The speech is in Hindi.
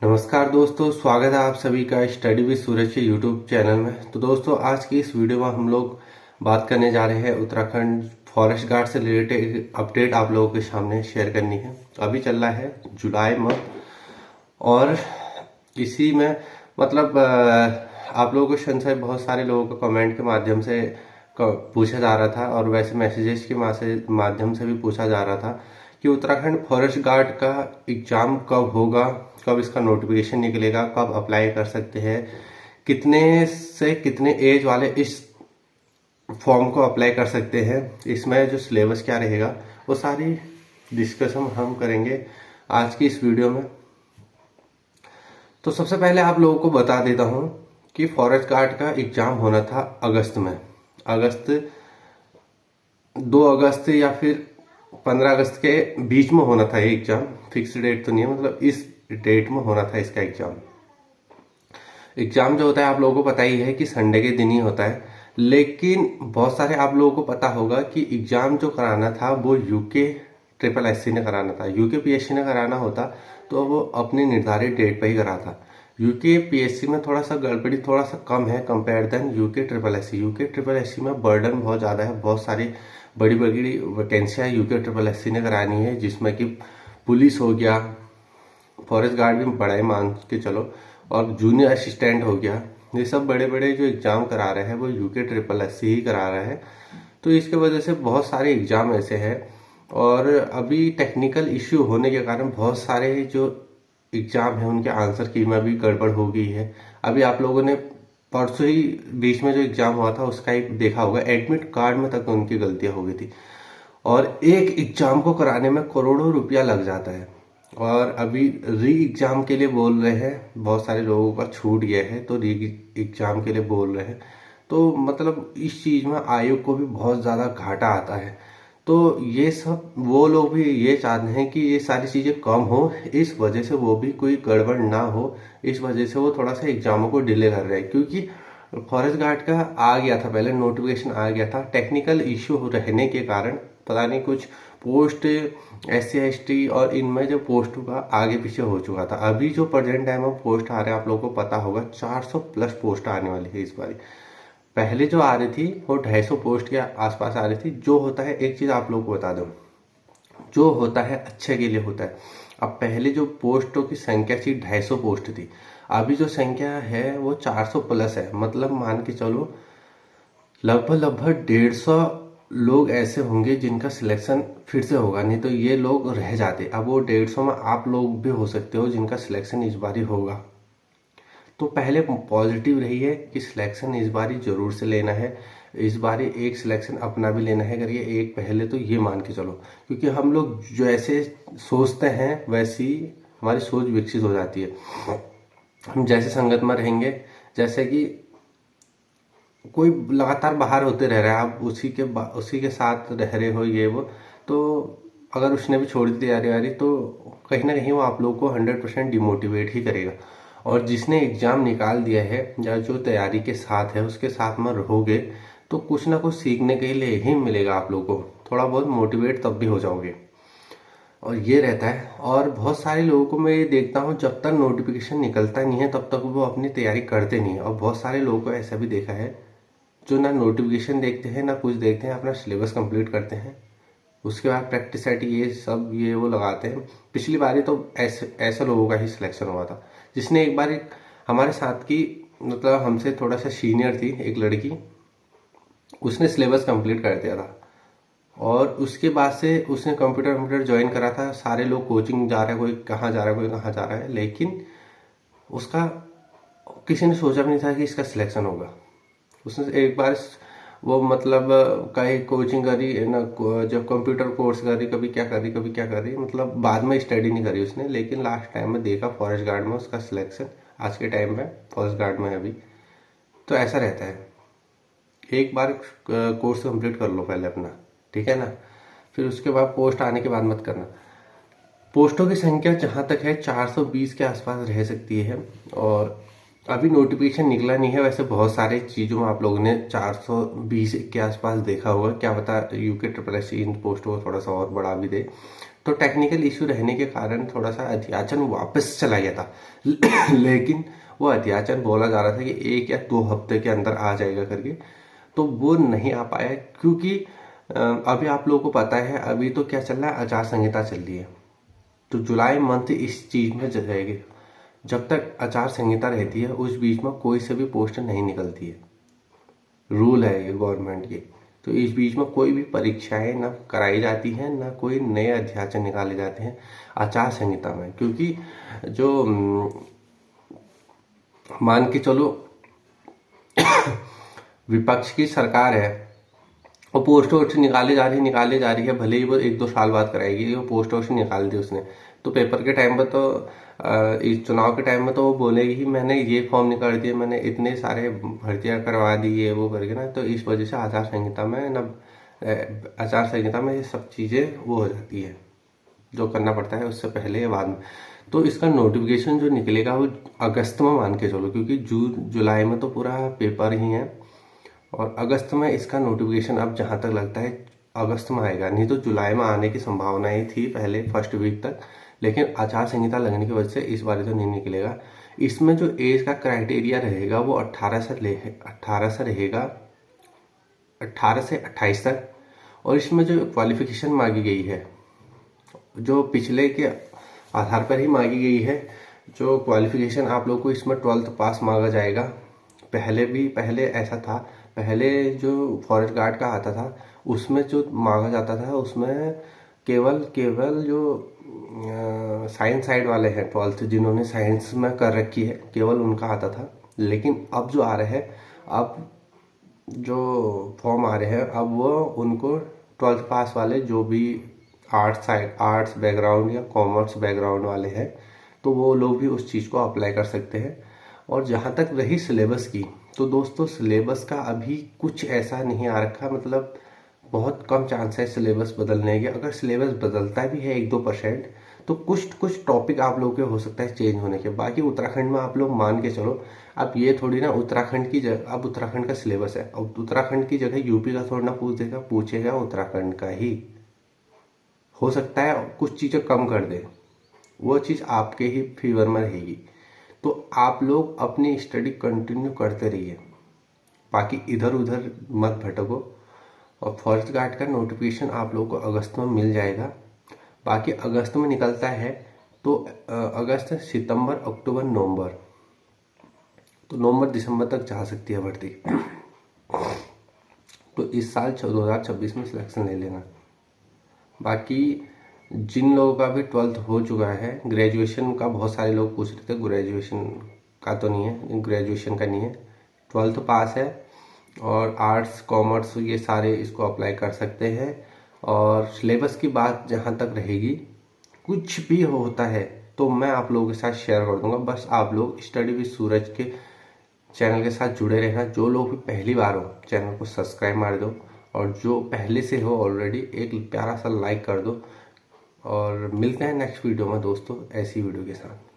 नमस्कार दोस्तों, स्वागत है आप सभी का स्टडी विद सूरज के यूट्यूब चैनल में। तो दोस्तों, आज की इस वीडियो में हम लोग बात करने जा रहे हैं उत्तराखंड फॉरेस्ट गार्ड से रिलेटेड अपडेट आप लोगों के सामने शेयर करनी है। अभी चल रहा है जुलाई मंथ और इसी में आप लोगों को संशय बहुत सारे लोगों को कमेंट के माध्यम से पूछा जा रहा था और वैसे मैसेजेस के माध्यम से भी पूछा जा रहा था कि उत्तराखंड फॉरेस्ट गार्ड का एग्जाम कब होगा, कब इसका नोटिफिकेशन निकलेगा, कब अप्लाई कर सकते हैं, कितने से कितने एज वाले इस फॉर्म को अप्लाई कर सकते हैं, इसमें जो सिलेबस क्या रहेगा, वो सारी डिस्कशन हम करेंगे आज की इस वीडियो में। तो सबसे पहले आप लोगों को बता देता हूं कि फॉरेस्ट गार्ड का एग्जाम होना था अगस्त में। 2 अगस्त या फिर 15 अगस्त के बीच में होना था ये एग्जाम। फिक्स डेट तो नहीं है, मतलब इस डेट में होना था इसका एग्जाम जो होता है आप लोगों को पता ही है कि संडे के दिन ही होता है। लेकिन बहुत सारे आप लोगों को पता होगा कि एग्जाम जो कराना था वो यूके ट्रिपल एससी ने कराना था। यूके पीएससी ने कराना होता तो वो अपनी निर्धारित डेट पर ही कराता। यूके पीएससी में थोड़ा सा गड़बड़ी थोड़ा सा कम है compare than UK triple SC. UK triple SC में बर्डन बहुत ज़्यादा है, बहुत सारी बड़ी बड़ी वैकेंसियाँ यूके ट्रिपल एससी ने करानी है, जिसमें कि पुलिस हो गया, फॉरेस्ट गार्ड भी बड़ा ही मान के चलो, और जूनियर असिस्टेंट हो गया। ये सब बड़े बड़े जो एग्जाम करा रहे हैं वो यूके ट्रिपल एससी ही करा रहे हैं। तो इसके वजह से बहुत सारे एग्जाम ऐसे हैं और अभी टेक्निकल इश्यू होने के कारण बहुत सारे जो एग्जाम है उनके आंसर की में भी गड़बड़ हो गई है। अभी आप लोगों ने परसों ही बीच में जो एग्जाम हुआ था उसका एक देखा होगा, एडमिट कार्ड में तक उनकी गलतियां हो गई थी और एक एग्जाम को कराने में करोड़ों रुपया लग जाता है। और अभी री एग्जाम के लिए बोल रहे हैं, बहुत सारे लोगों का छूट गया है तो री एग्जाम के लिए बोल रहे हैं। तो मतलब इस चीज में आयोग को भी बहुत ज्यादा घाटा आता है। तो ये सब वो लोग भी ये चाहते हैं कि ये सारी चीजें कम हो, इस वजह से वो भी कोई गड़बड़ ना हो, इस वजह से वो थोड़ा सा एग्जामों को डिले कर रहे हैं। क्योंकि फॉरेस्ट गार्ड का आ गया था, पहले नोटिफिकेशन आ गया था, टेक्निकल इश्यू रहने के कारण पता नहीं कुछ पोस्ट SC ST और इनमें जो पोस्ट का आगे पीछे हो चुका था। अभी जो प्रेजेंट टाइम में पोस्ट आ रहे हैं आप लोगों को पता होगा 400 प्लस पोस्ट आने वाली है इस बार। पहले जो आ रही थी वो 250 पोस्ट के आसपास आ रही थी। जो होता है, एक चीज आप लोगों को बता दूं, जो होता है अच्छे के लिए होता है। अब पहले जो पोस्टों की संख्या थी 250 पोस्ट थी, अभी जो संख्या है वो 400 प्लस है। मतलब मान के चलो लगभग 150 लोग ऐसे होंगे जिनका सिलेक्शन फिर से होगा, नहीं तो ये लोग रह जाते। अब वो 150 में आप लोग भी हो सकते हो जिनका सिलेक्शन इस बार ही होगा। तो पहले पॉजिटिव रही है कि सिलेक्शन इस बार ही जरूर से लेना है, इस बार ही एक सिलेक्शन अपना भी लेना है करिए एक पहले, तो ये मान के चलो। क्योंकि हम लोग जो ऐसे सोचते हैं वैसी हमारी सोच विकसित हो जाती है। हम जैसे संगत में रहेंगे, जैसे कि कोई लगातार बाहर होते रह रहा है, आप उसी के साथ रह रहे हो ये वो, तो अगर उसने भी छोड़ दी तैयारी वारी तो कहीं ना कहीं वो आप लोग को 100% डिमोटिवेट ही करेगा। और जिसने एग्जाम निकाल दिया है या जो तैयारी के साथ है उसके साथ में रहोगे तो कुछ ना कुछ सीखने के लिए ही मिलेगा आप लोग को, थोड़ा बहुत मोटिवेट तब भी हो जाओगे। और ये रहता है। और बहुत सारे लोगों को मैं ये देखता हूँ जब तक नोटिफिकेशन निकलता नहीं है तब तक वो अपनी तैयारी करते नहीं है। और बहुत सारे लोगों को ऐसा भी देखा है जो ना नोटिफिकेशन देखते हैं ना कुछ देखते हैं, अपना सिलेबस कंप्लीट करते हैं, उसके बाद प्रैक्टिस सेट ये सब ये वो लगाते हैं। पिछली बारी तो ऐसे लोगों का ही सिलेक्शन हुआ था। जिसने एक बार हमारे साथ की, मतलब हमसे थोड़ा सा सीनियर थी एक लड़की, उसने सिलेबस कंप्लीट कर दिया था और उसके बाद से उसने कंप्यूटर ज्वाइन करा था। सारे लोग कोचिंग जा रहे हैं, कोई कहाँ जा रहा है कोई कहाँ जा रहा है, लेकिन उसका किसी ने सोचा भी नहीं था कि इसका सिलेक्शन होगा। उसने एक बार वो मतलब कहीं कोचिंग करी ना, जब कंप्यूटर कोर्स करी, कभी क्या करी कभी क्या करी, मतलब बाद में स्टडी नहीं करी उसने, लेकिन लास्ट टाइम में देखा फॉरेस्ट गार्ड में उसका सिलेक्शन आज के टाइम में फॉरेस्ट गार्ड में है अभी। तो ऐसा रहता है, एक बार कोर्स कंप्लीट कर लो पहले अपना, ठीक है ना, फिर उसके बाद पोस्ट आने के बाद मत करना। पोस्टों की संख्या जहाँ तक है 420 के आसपास रह सकती है। और अभी नोटिफिकेशन निकला नहीं है, वैसे बहुत सारे चीज़ों में आप लोगों ने 420 के आसपास देखा होगा, क्या पता यूके ट्रिपल एस इन पोस्टों को थोड़ा सा और बढ़ा भी दे। तो टेक्निकल इशू रहने के कारण थोड़ा सा अध्याचन वापस चला गया था लेकिन वो अध्याचन बोला जा रहा था कि 1 या 2 हफ्ते के अंदर आ जाएगा करके, तो वो नहीं आ पाया क्योंकि अभी आप लोगों को पता है अभी तो क्या चल रहा है, आचार संहिता चल रही है। तो जुलाई मंथ इस चीज में रहेगी। जब तक आचार संहिता रहती है उस बीच में कोई से भी पोस्ट नहीं निकलती है, रूल है ये गवर्नमेंट की। तो इस बीच में कोई भी परीक्षाएं ना कराई जाती हैं, ना कोई नए अध्याचन निकाले जाते हैं आचार संहिता में, क्योंकि जो मान के चलो विपक्ष की सरकार है, वो पोस्ट वोस्ट निकाले जा रही है, भले ही वो 1-2 साल बाद कराएगी। वो पोस्ट वोस्ट निकाल दी उसने, तो पेपर के टाइम पर तो इस चुनाव के टाइम में तो वो बोलेगी ही मैंने ये फॉर्म निकाल दिए, मैंने इतने सारे भर्तियां करवा दी है वो करके ना। तो इस वजह से आचार संहिता में ना, आचार संहिता में ये सब चीज़ें वो हो जाती है, जो करना पड़ता है उससे पहले या बाद में। तो इसका नोटिफिकेशन जो निकलेगा वो अगस्त में मान के चलो, क्योंकि जून जुलाई में तो पूरा पेपर ही है, और अगस्त में इसका नोटिफिकेशन अब जहाँ तक लगता है अगस्त में आएगा। नहीं तो जुलाई में आने की संभावनाएं थी पहले फर्स्ट वीक तक, लेकिन आचार संहिता लगने की वजह से इस बार तो नहीं निकलेगा। इसमें जो एज का क्राइटेरिया रहेगा वो 18 से रहेगा, 18 से 28 तक। और इसमें जो क्वालिफिकेशन मांगी गई है, जो पिछले के आधार पर ही मांगी गई है, जो क्वालिफिकेशन आप लोग को इसमें 12th पास मांगा जाएगा। पहले ऐसा था, पहले जो फॉरेस्ट गार्ड का आता था उसमें जो मांगा जाता था उसमें केवल जो साइंस साइड वाले हैं 12th जिन्होंने साइंस में कर रखी है केवल उनका आता था। लेकिन अब जो आ रहे हैं, अब जो फॉर्म आ रहे हैं, अब वो उनको 12th पास वाले जो भी आर्ट्स बैकग्राउंड या कॉमर्स बैकग्राउंड वाले हैं, तो वो लोग भी उस चीज़ को अप्लाई कर सकते हैं। और जहाँ तक रही सिलेबस की, तो दोस्तों सिलेबस का अभी कुछ ऐसा नहीं आ रखा, मतलब बहुत कम चांस है सिलेबस बदलने के। अगर सिलेबस बदलता भी है 1-2%, तो कुछ टॉपिक आप लोग के हो सकता है चेंज होने के। बाकी उत्तराखंड में आप लोग मान के चलो, अब ये थोड़ी ना उत्तराखंड की जगह, अब उत्तराखंड का सिलेबस है, अब उत्तराखंड की जगह यूपी का थोड़ा ना पूछेगा उत्तराखंड का ही। हो सकता है कुछ चीज़ें कम कर दे, वो चीज़ आपके ही फेवर में रहेगी। तो आप लोग अपनी स्टडी कंटिन्यू करते रहिए, बाकी इधर उधर मत भटको। और फॉरेस्ट गार्ड का नोटिफिकेशन आप लोगों को अगस्त में मिल जाएगा। बाकी अगस्त में निकलता है तो अगस्त, सितंबर, अक्टूबर, नवंबर, तो नवंबर दिसंबर तक जा सकती है भर्ती। तो इस साल 2026 में सिलेक्शन ले लेना। बाकी जिन लोगों का भी 12th हो चुका है, ग्रेजुएशन का बहुत सारे लोग पूछ रहे थे, ग्रेजुएशन का तो नहीं है, ग्रेजुएशन का नहीं है, 12th पास है और आर्ट्स कॉमर्स ये सारे इसको अप्लाई कर सकते हैं। और सिलेबस की बात जहाँ तक रहेगी, कुछ भी होता है तो मैं आप लोगों के साथ शेयर कर दूंगा। बस आप लोग स्टडी विद सूरज के चैनल के साथ जुड़े रहना। जो लोग भी पहली बार हो चैनल को सब्सक्राइब मार दो, और जो पहले से हो ऑलरेडी एक प्यारा सा लाइक कर दो। और मिलते हैं नेक्स्ट वीडियो में दोस्तों, ऐसी वीडियो के साथ।